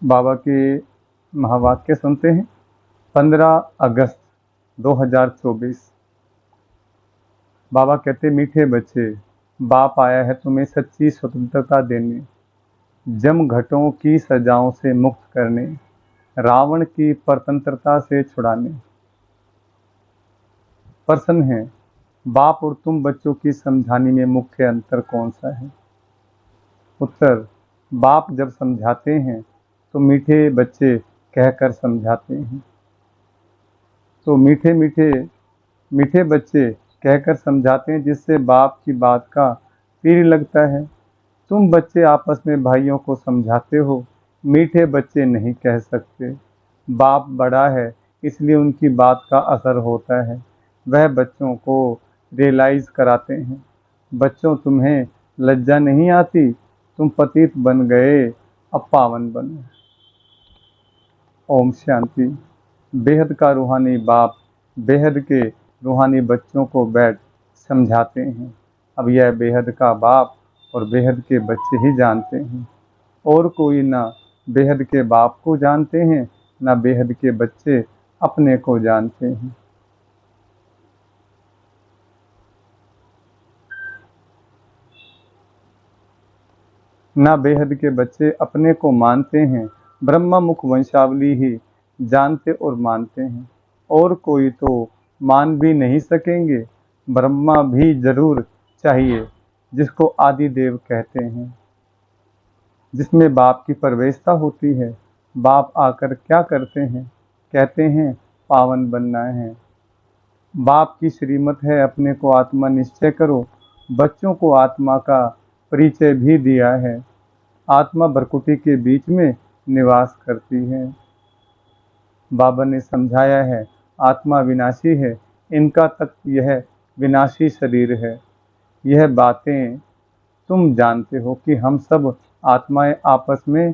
बाबा के महावाक्य सुनते हैं। 15 अगस्त 2024। बाबा कहते, मीठे बच्चे, बाप आया है तुम्हें सच्ची स्वतंत्रता देने, जम घटों की सजाओं से मुक्त करने, रावण की परतंत्रता से छुड़ाने। प्रश्न है, बाप और तुम बच्चों की समझाने में मुख्य अंतर कौन सा है? उत्तर, बाप जब समझाते हैं तो मीठे बच्चे कहकर समझाते हैं। तो मीठे बच्चे कहकर समझाते हैं, जिससे बाप की बात का तीर लगता है। तुम बच्चे आपस में भाइयों को समझाते हो, मीठे बच्चे नहीं कह सकते। बाप बड़ा है इसलिए उनकी बात का असर होता है, वह बच्चों को रियलाइज कराते हैं। बच्चों, तुम्हें लज्जा नहीं आती? तुम पतित बन गए, अब पावन बनो। ओम शांति। बेहद का रूहानी बाप बेहद के रूहानी बच्चों को बैठ समझाते हैं। अब यह बेहद का बाप और बेहद के बच्चे ही जानते हैं, और कोई ना बेहद के बाप को जानते हैं, ना बेहद के बच्चे अपने को जानते हैं। ना बेहद के बच्चे अपने को मानते हैं, ब्रह्मा मुख वंशावली ही जानते और मानते हैं, और कोई तो मान भी नहीं सकेंगे। ब्रह्मा भी जरूर चाहिए, जिसको आदि देव कहते हैं, जिसमें बाप की प्रवेशता होती है। बाप आकर क्या करते हैं? कहते हैं पावन बनना है। बाप की श्रीमत है अपने को आत्मा निश्चय करो। बच्चों को आत्मा का परिचय भी दिया है। आत्मा भरकुटी के बीच में निवास करती है। बाबा ने समझाया है आत्मा विनाशी है, इनका तक यह विनाशी शरीर है। यह बातें तुम जानते हो कि हम सब आत्माएं आपस में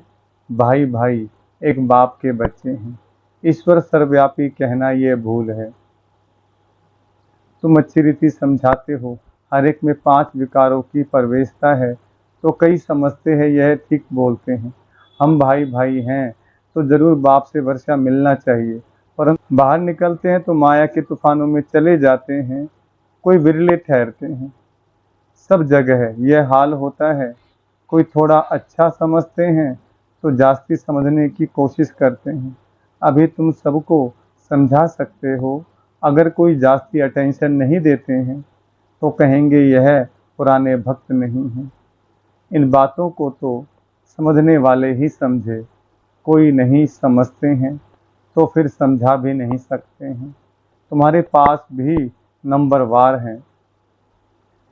भाई भाई एक बाप के बच्चे हैं। ईश्वर सर्वव्यापी कहना यह भूल है। तुम अच्छी रीति समझाते हो हर एक में 5 विकारों की प्रवेशता है, तो कई समझते हैं यह ठीक बोलते हैं। हम भाई भाई हैं तो जरूर बाप से वर्षा मिलना चाहिए, परंतु बाहर निकलते हैं तो माया के तूफानों में चले जाते हैं, कोई विरले ठहरते हैं। सब जगह यह हाल होता है। कोई थोड़ा अच्छा समझते हैं तो जास्ती समझने की कोशिश करते हैं। अभी तुम सबको समझा सकते हो। अगर कोई जास्ती अटेंशन नहीं देते हैं तो कहेंगे यह पुराने भक्त नहीं हैं। इन बातों को तो समझने वाले ही समझे, कोई नहीं समझते हैं तो फिर समझा भी नहीं सकते हैं। तुम्हारे पास भी नंबरवार हैं।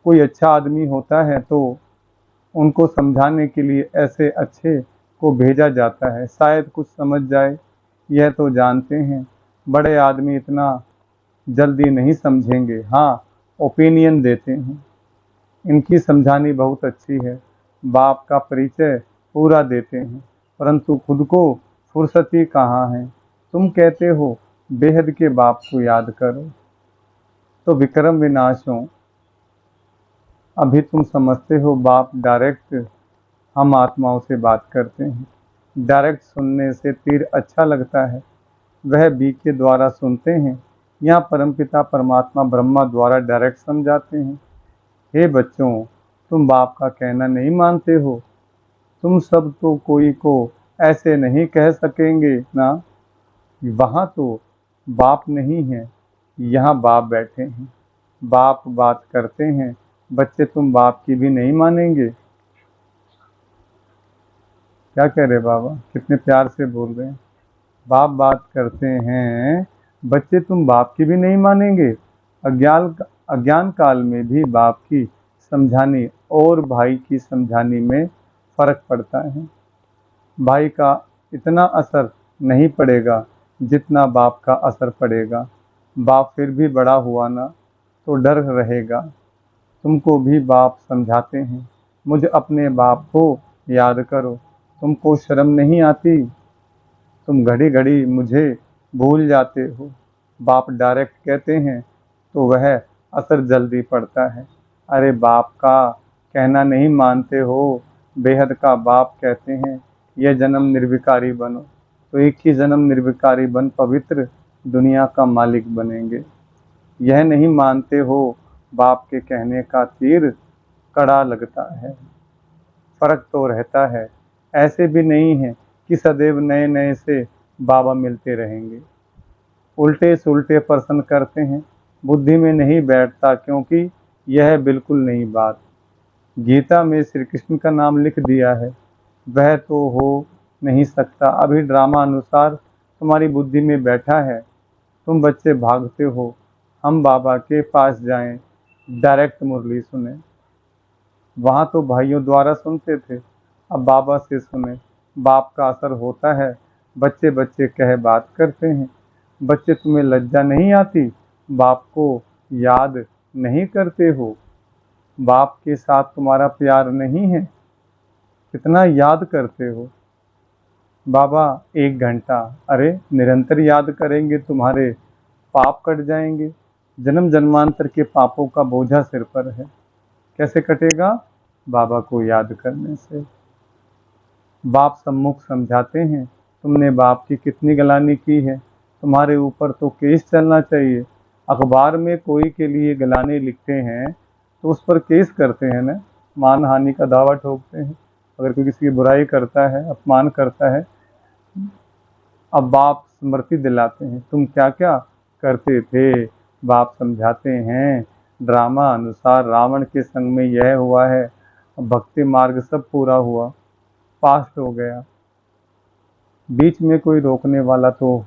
कोई अच्छा आदमी होता है तो उनको समझाने के लिए ऐसे अच्छे को भेजा जाता है, शायद कुछ समझ जाए। यह तो जानते हैं बड़े आदमी इतना जल्दी नहीं समझेंगे। हाँ, ओपिनियन देते हैं। इनकी समझानी बहुत अच्छी है। बाप का परिचय पूरा देते हैं, परंतु खुद को फुर्सती कहाँ है। तुम कहते हो बेहद के बाप को याद करो, तो विक्रम विनाश हो। अभी तुम समझते हो बाप डायरेक्ट हम आत्माओं से बात करते हैं। डायरेक्ट सुनने से तीर अच्छा लगता है, वह बी के द्वारा सुनते हैं। यहाँ परमपिता परमात्मा ब्रह्मा द्वारा डायरेक्ट समझाते हैं। हे बच्चों, तुम बाप का कहना नहीं मानते हो। तुम सब तो कोई को ऐसे नहीं कह सकेंगे ना। वहाँ तो बाप नहीं है, यहाँ बाप बैठे हैं। बाप बात करते हैं। बच्चे, तुम बाप की भी नहीं मानेंगे? क्या कह रहे बाबा, कितने प्यार से बोल रहे हैं। बाप बात करते हैं, बच्चे तुम बाप की भी नहीं मानेंगे। अज्ञान काल में भी बाप की समझानी और भाई की समझानी में फर्क पड़ता है। भाई का इतना असर नहीं पड़ेगा जितना बाप का असर पड़ेगा। बाप फिर भी बड़ा हुआ ना तो डर रहेगा। तुमको भी बाप समझाते हैं, मुझे अपने बाप को याद करो। तुमको शर्म नहीं आती? तुम घड़ी घड़ी मुझे भूल जाते हो। बाप डायरेक्ट कहते हैं तो वह असर जल्दी पड़ता है। अरे बाप का कहना नहीं मानते हो? बेहद का बाप कहते हैं यह जन्म निर्विकारी बनो, तो एक ही जन्म निर्विकारी बन पवित्र दुनिया का मालिक बनेंगे। यह नहीं मानते हो बाप के कहने का तीर कड़ा लगता है, फर्क तो रहता है। ऐसे भी नहीं है कि सदैव नए नए से बाबा मिलते रहेंगे। उल्टे सुलटे प्रश्न करते हैं, बुद्धि में नहीं बैठता, क्योंकि यह बिल्कुल नई बात। गीता में श्री कृष्ण का नाम लिख दिया है, वह तो हो नहीं सकता। अभी ड्रामा अनुसार तुम्हारी बुद्धि में बैठा है। तुम बच्चे भागते हो हम बाबा के पास जाएं, डायरेक्ट मुरली सुने। वहाँ तो भाइयों द्वारा सुनते थे, अब बाबा से सुने। बाप का असर होता है, बच्चे बच्चे कह बात करते हैं। बच्चे तुम्हें लज्जा नहीं आती, बाप को याद नहीं करते हो? बाप के साथ तुम्हारा प्यार नहीं है, कितना याद करते हो? बाबा 1 घंटा, अरे निरंतर याद करेंगे तुम्हारे पाप कट जाएंगे। जन्म जन्मांतर के पापों का बोझा सिर पर है, कैसे कटेगा? बाबा को याद करने से। बाप सम्मुख समझाते हैं, तुमने बाप की कितनी गलानी की है, तुम्हारे ऊपर तो केस चलना चाहिए। अखबार में कोई के लिए गलानी लिखते हैं तो उस पर केस करते हैं ना, मान हानि का दावा ठोकते हैं। अगर कोई किसी की बुराई करता है, अपमान करता है, अब बाप स्मृति दिलाते हैं, तुम क्या क्या करते थे। बाप समझाते हैं, ड्रामा अनुसार रावण के संग में यह हुआ है, अब भक्ति मार्ग सब पूरा हुआ, पास्ट हो गया। बीच में कोई रोकने वाला तो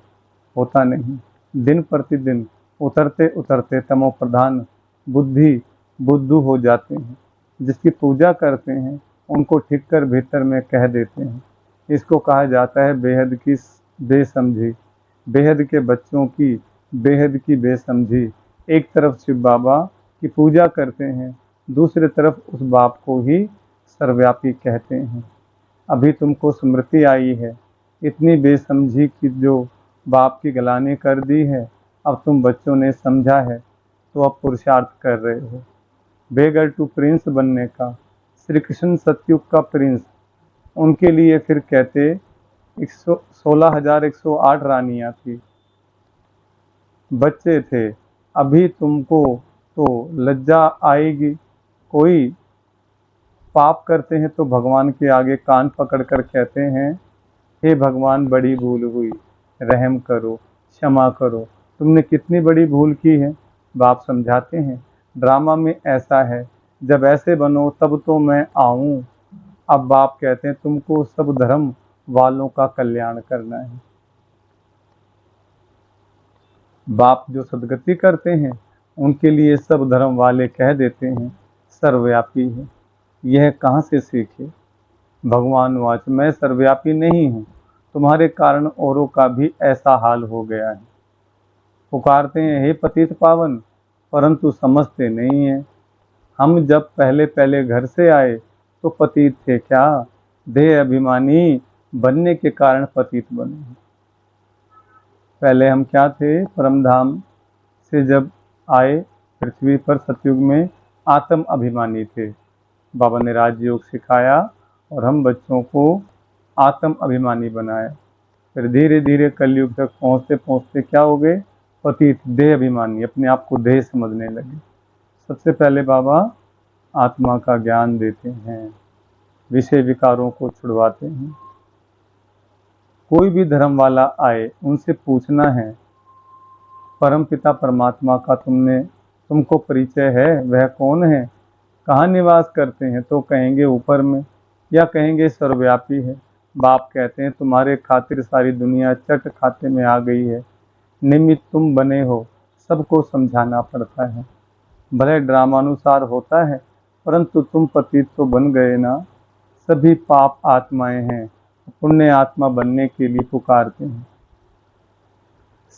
होता नहीं। दिन प्रतिदिन उतरते उतरते तमो प्रधान बुद्धि बुद्धू हो जाते हैं। जिसकी पूजा करते हैं उनको ठीक कर भीतर में कह देते हैं। इसको कहा जाता है बेहद की बेसमझी, बेहद के बच्चों की बेहद की बेसमझी। एक तरफ शिव बाबा की पूजा करते हैं, दूसरी तरफ उस बाप को ही सर्वव्यापी कहते हैं। अभी तुमको स्मृति आई है, इतनी बेसमझी की जो बाप की गलानी कर दी है, अब तुम बच्चों ने समझा है तो अब पुरुषार्थ कर रहे हो बेगर टू प्रिंस बनने का। श्री कृष्ण सतयुग का प्रिंस, उनके लिए फिर कहते 16,108 रानियां थी, बच्चे थे। अभी तुमको तो लज्जा आएगी। कोई पाप करते हैं तो भगवान के आगे कान पकड़ कर कहते हैं, हे भगवान बड़ी भूल हुई, रहम करो, क्षमा करो। तुमने कितनी बड़ी भूल की है? बाप समझाते हैं, ड्रामा में ऐसा है, जब ऐसे बनो तब तो मैं आऊं। अब बाप कहते हैं तुमको सब धर्म वालों का कल्याण करना है। बाप जो सदगति करते हैं उनके लिए सब धर्म वाले कह देते हैं सर्वव्यापी है। यह कहाँ से सीखे? भगवान वाच, मैं सर्वव्यापी नहीं हूँ, तुम्हारे कारण औरों का भी ऐसा हाल हो गया है। पुकारते हैं हे पतित पावन, परंतु समझते नहीं हैं। हम जब पहले पहले घर से आए तो पतित थे क्या? देह अभिमानी बनने के कारण पतित बने। पहले हम क्या थे? परमधाम से जब आए पृथ्वी पर सतयुग में आत्म अभिमानी थे। बाबा ने राजयोग सिखाया और हम बच्चों को आत्म अभिमानी बनाया। फिर धीरे धीरे कलयुग तक पहुँचते पहुँचते क्या हो गए? पतित, देह अभिमानी, अपने आप को देह समझने लगे। सबसे पहले बाबा आत्मा का ज्ञान देते हैं, विषय विकारों को छुड़वाते हैं। कोई भी धर्म वाला आए उनसे पूछना है, परम पिता परमात्मा का तुमको परिचय है? वह कौन है? कहाँ निवास करते हैं? तो कहेंगे ऊपर में, या कहेंगे सर्वव्यापी है। बाप कहते हैं तुम्हारे खातिर सारी दुनिया चट खाते में आ गई है। निमित्त तुम बने हो, सबको समझाना पड़ता है। भले ड्रामानुसार होता है, परंतु तुम पतित तो बन गए ना। सभी पाप आत्माएं हैं, पुण्य आत्मा बनने के लिए पुकारते हैं।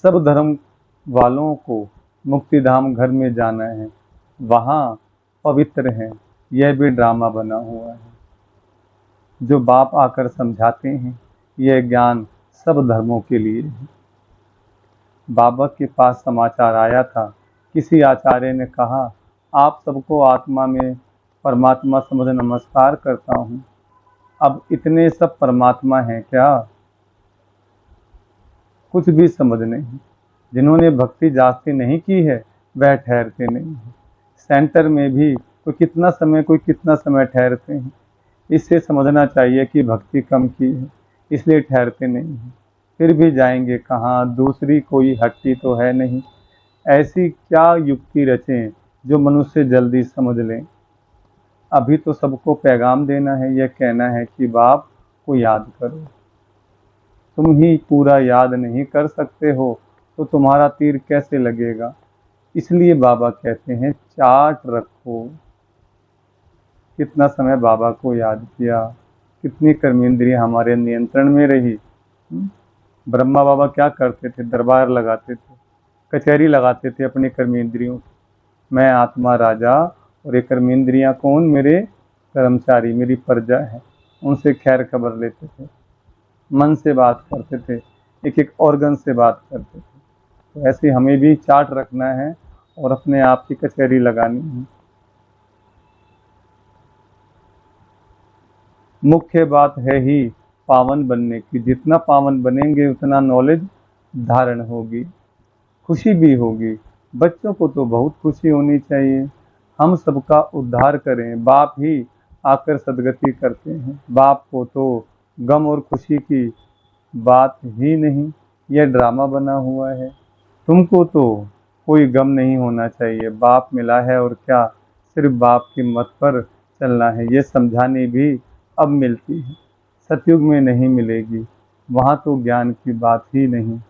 सब धर्म वालों को मुक्तिधाम घर में जाना है, वहाँ पवित्र हैं। यह भी ड्रामा बना हुआ है। जो बाप आकर समझाते हैं, यह ज्ञान सब धर्मों के लिए है। बाबा के पास समाचार आया था, किसी आचार्य ने कहा, आप सबको आत्मा में परमात्मा समझ नमस्कार करता हूँ। अब इतने सब परमात्मा हैं क्या? कुछ भी समझ नहीं। जिन्होंने भक्ति जास्ती नहीं की है वह ठहरते नहीं हैं। सेंटर में भी कोई कितना समय ठहरते हैं। इससे समझना चाहिए कि भक्ति कम की है, इसलिए ठहरते नहीं हैं। फिर भी जाएंगे कहाँ, दूसरी कोई हट्टी तो है नहीं। ऐसी क्या युक्ति रचें जो मनुष्य जल्दी समझ लें। अभी तो सबको पैगाम देना है, यह कहना है कि बाप को याद करो। तुम ही पूरा याद नहीं कर सकते हो तो तुम्हारा तीर कैसे लगेगा। इसलिए बाबा कहते हैं चार्ट रखो। कितना समय बाबा को याद किया, कितनी कर्मेंद्रियां हमारे नियंत्रण में रही। ब्रह्मा बाबा क्या करते थे? दरबार लगाते थे, कचहरी लगाते थे अपनी कर्मेंद्रियों की। मैं आत्मा राजा और ये कर्मेंद्रियां कौन? मेरे कर्मचारी, मेरी प्रजा है। उनसे खैर खबर लेते थे, मन से बात करते थे, एक एक ऑर्गन से बात करते थे। तो ऐसे हमें भी चार्ट रखना है और अपने आप की कचहरी लगानी है। मुख्य बात है ही पावन बनने की। जितना पावन बनेंगे उतना नॉलेज धारण होगी, खुशी भी होगी। बच्चों को तो बहुत खुशी होनी चाहिए। हम सबका उद्धार करें, बाप ही आकर सदगति करते हैं। बाप को तो गम और खुशी की बात ही नहीं, यह ड्रामा बना हुआ है। तुमको तो कोई गम नहीं होना चाहिए, बाप मिला है और क्या, सिर्फ बाप की मत पर चलना है। ये समझाने भी अब मिलती है, सतयुग में नहीं मिलेगी। वहाँ तो ज्ञान की बात ही नहीं।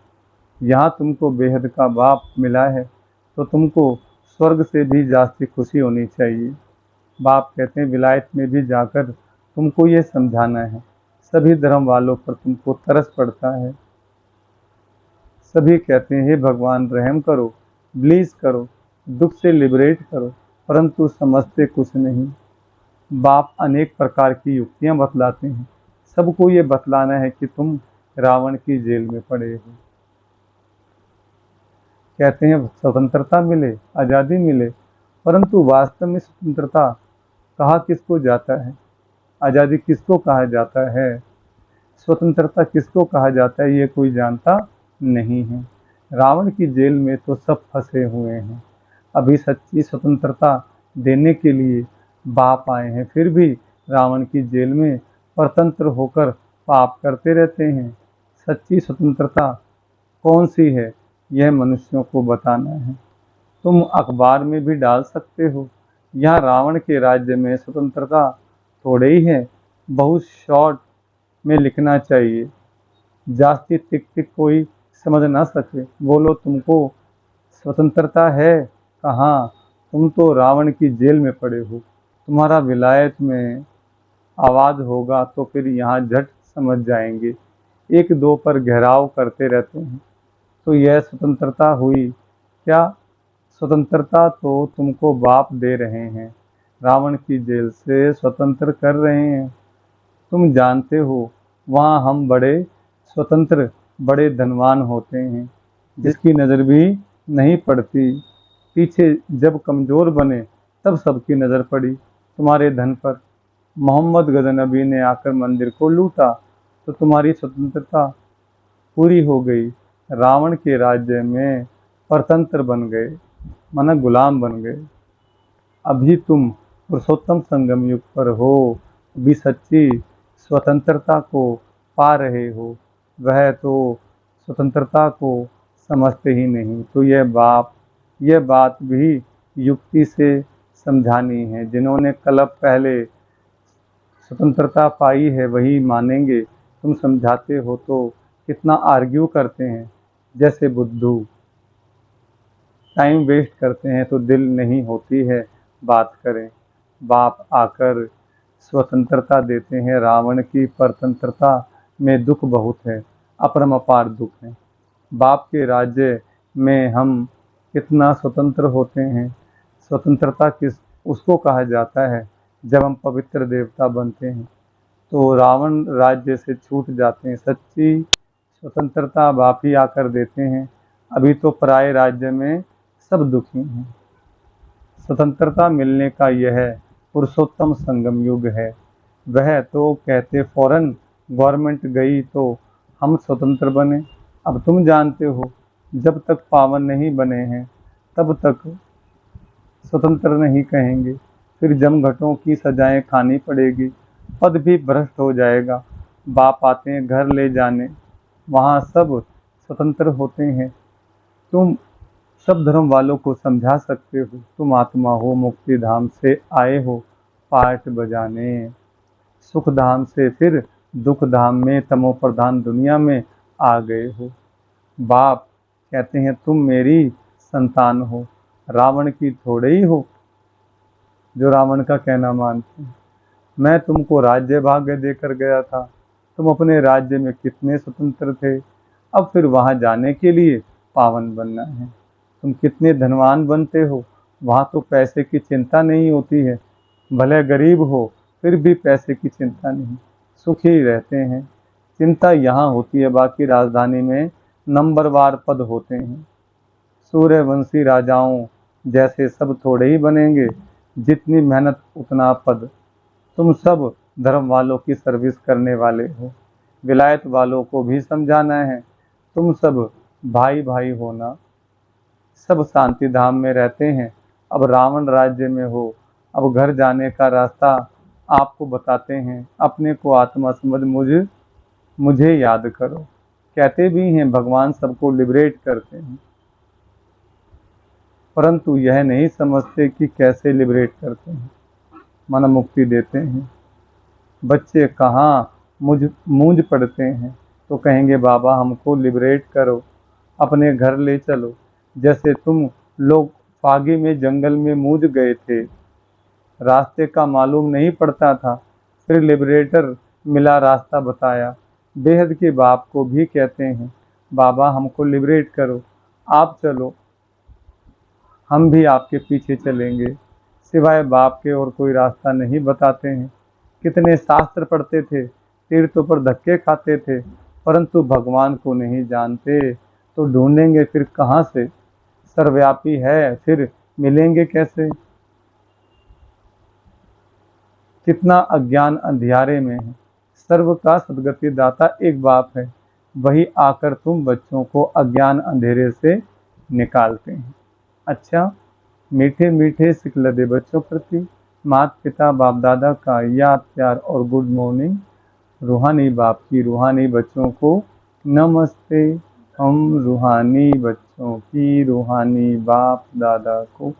यहाँ तुमको बेहद का बाप मिला है तो तुमको स्वर्ग से भी जास्ती खुशी होनी चाहिए। बाप कहते हैं विलायत में भी जाकर तुमको ये समझाना है। सभी धर्म वालों पर तुमको तरस पड़ता है। सभी कहते हैं हे भगवान रहम करो, ब्लीज करो, दुख से लिबरेट करो, परंतु समझते कुछ नहीं। बाप अनेक प्रकार की युक्तियां बतलाते हैं। सबको ये बतलाना है कि तुम रावण की जेल में पड़े हो। कहते हैं स्वतंत्रता मिले, आज़ादी मिले, परंतु वास्तव में स्वतंत्रता कहा किसको जाता है? आज़ादी किसको कहा जाता है? स्वतंत्रता किसको कहा जाता है ये कोई जानता नहीं है। रावण की जेल में तो सब फंसे हुए हैं। अभी सच्ची स्वतंत्रता देने के लिए बाप आए हैं, फिर भी रावण की जेल में स्वतंत्र होकर पाप करते रहते हैं। सच्ची स्वतंत्रता कौन सी है यह मनुष्यों को बताना है। तुम अखबार में भी डाल सकते हो। यहाँ रावण के राज्य में स्वतंत्रता थोड़े ही है, बहुत शॉर्ट में लिखना चाहिए, जास्ती टिक टिक कोई समझ ना सके। बोलो तुमको स्वतंत्रता है कहाँ? तुम तो रावण की जेल में पड़े हो। तुम्हारा विलायत में आवाज़ होगा तो फिर यहाँ झट समझ जाएंगे। एक दो पर घेराव करते रहते हैं। तो यह स्वतंत्रता हुई क्या? स्वतंत्रता तो तुमको बाप दे रहे हैं, रावण की जेल से स्वतंत्र कर रहे हैं। तुम जानते हो वहाँ हम बड़े स्वतंत्र, बड़े धनवान होते हैं, जिसकी नज़र भी नहीं पड़ती। पीछे जब कमज़ोर बने तब सबकी नज़र पड़ी तुम्हारे धन पर। मोहम्मद गजनबी ने आकर मंदिर को लूटा तो तुम्हारी स्वतंत्रता पूरी हो गई। रावण के राज्य में परतंत्र बन गए, माना गुलाम बन गए। अभी तुम पुरुषोत्तम संगम युग पर हो, अभी सच्ची स्वतंत्रता को पा रहे हो। वह तो स्वतंत्रता को समझते ही नहीं। तो यह बात भी युक्ति से समझानी है। जिन्होंने कल्प पहले स्वतंत्रता पाई है वही मानेंगे। तुम समझाते हो तो कितना आर्ग्यू करते हैं, जैसे बुद्धू। टाइम वेस्ट करते हैं तो दिल नहीं होती है बात करें। बाप आकर स्वतंत्रता देते हैं। रावण की परतंत्रता में दुख बहुत है, अपरमपार दुख है। बाप के राज्य में हम कितना स्वतंत्र होते हैं। स्वतंत्रता किस उसको कहा जाता है जब हम पवित्र देवता बनते हैं तो रावण राज्य से छूट जाते हैं। सच्ची स्वतंत्रता बाप ही आकर देते हैं। अभी तो पराये राज्य में सब दुखी हैं। स्वतंत्रता मिलने का यह पुरुषोत्तम संगम युग है। वह तो कहते फौरन गवर्नमेंट गई तो हम स्वतंत्र बने। अब तुम जानते हो, जब तक पावन नहीं बने हैं तब तक स्वतंत्र नहीं कहेंगे। फिर जमघटों की सजाएं खानी पड़ेगी, पद भी भ्रष्ट हो जाएगा। बाप आते हैं घर ले जाने, वहाँ सब स्वतंत्र होते हैं। तुम सब धर्म वालों को समझा सकते हो, तुम आत्मा हो, मुक्ति धाम से आए हो पाठ बजाने। सुख धाम से फिर दुख धाम में, तमो प्रधान दुनिया में आ गए हो। बाप कहते हैं तुम मेरी संतान हो, रावण की थोड़े ही हो जो रावण का कहना मानते हैं। मैं तुमको राज्य भाग्य देकर गया था, तुम अपने राज्य में कितने स्वतंत्र थे। अब फिर वहां जाने के लिए पावन बनना है। तुम कितने धनवान बनते हो, वहां तो पैसे की चिंता नहीं होती है। भले गरीब हो फिर भी पैसे की चिंता नहीं, सुखी रहते हैं। चिंता यहाँ होती है, बाकी राजधानी में नंबरवार पद होते हैं। सूर्यवंशी राजाओं जैसे सब थोड़े ही बनेंगे, जितनी मेहनत उतना पद। तुम सब धर्म वालों की सर्विस करने वाले हो, विलायत वालों को भी समझाना है। तुम सब भाई भाई होना, सब शांति धाम में रहते हैं। अब रावण राज्य में हो, अब घर जाने का रास्ता आपको बताते हैं। अपने को आत्मा समझ मुझे याद करो। कहते भी हैं भगवान सबको लिबरेट करते हैं, परंतु यह नहीं समझते कि कैसे लिबरेट करते हैं, मन मुक्ति देते हैं। बच्चे कहाँ मूंझ पड़ते हैं तो कहेंगे बाबा हमको लिबरेट करो, अपने घर ले चलो। जैसे तुम लोग फागी में जंगल में मूंझ गए थे, रास्ते का मालूम नहीं पड़ता था, फिर लिबरेटर मिला, रास्ता बताया। बेहद के बाप को भी कहते हैं बाबा हमको लिबरेट करो, आप चलो, हम भी आपके पीछे चलेंगे। सिवाय बाप के और कोई रास्ता नहीं बताते हैं। कितने शास्त्र पढ़ते थे, तीर्थों पर धक्के खाते थे, परंतु भगवान को नहीं जानते तो ढूंढेंगे फिर कहाँ से। सर्वव्यापी है फिर मिलेंगे कैसे। कितना अज्ञान अंधियारे में है। सर्व का सदगति दाता एक बाप है, वही आकर तुम बच्चों को अज्ञान अंधेरे से निकालते हैं। अच्छा, मीठे मीठे सिकलदे बच्चों प्रति माता पिता बाप दादा का याद प्यार और गुड मॉर्निंग। रूहानी बाप की रूहानी बच्चों को नमस्ते। हम रूहानी बच्चों की रूहानी बाप दादा को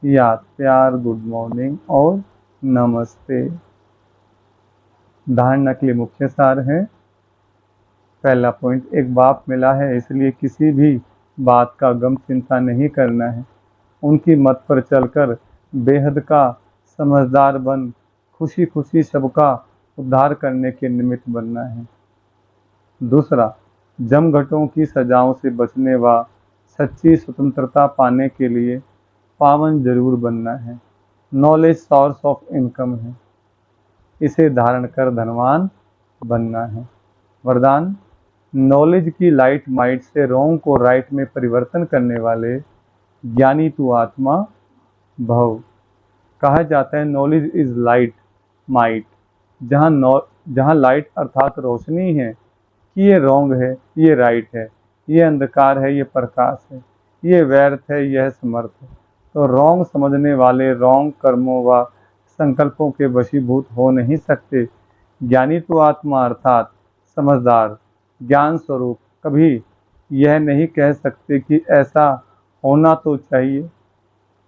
याद प्यार गुड मॉर्निंग और नमस्ते। धारणा के लिए मुख्य सार है। पहला पॉइंट, एक बाप मिला है इसलिए किसी भी बात का गम चिंता नहीं करना है। उनकी मत पर चलकर बेहद का समझदार बन खुशी खुशी सबका उद्धार करने के निमित्त बनना है। दूसरा, जमघटों की सजाओं से बचने व सच्ची स्वतंत्रता पाने के लिए पावन जरूर बनना है। नॉलेज सोर्स ऑफ इनकम है, इसे धारण कर धनवान बनना है। वरदान, नॉलेज की लाइट माइट से रॉन्ग को राइट में परिवर्तन करने वाले ज्ञानी तू आत्मा भव। कहा जाता है नॉलेज इज लाइट माइट। जहाँ लाइट अर्थात रोशनी है कि ये रॉन्ग है, ये राइट है, ये अंधकार है, ये प्रकाश है, ये व्यर्थ है, यह समर्थ है। तो रॉन्ग समझने वाले रॉन्ग कर्मों व संकल्पों के वशीभूत हो नहीं सकते। ज्ञानी तो आत्मा अर्थात समझदार ज्ञान स्वरूप कभी यह नहीं कह सकते कि ऐसा होना तो चाहिए,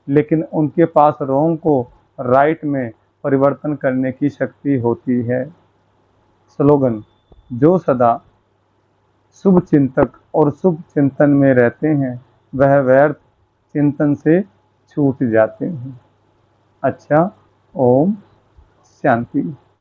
लेकिन उनके पास रॉन्ग को राइट में परिवर्तन करने की शक्ति होती है। स्लोगन, जो सदा शुभ चिंतक और शुभ चिंतन में रहते हैं वह व्यर्थ चिंतन से छूट जाते हैं। अच्छा, ओम शांति।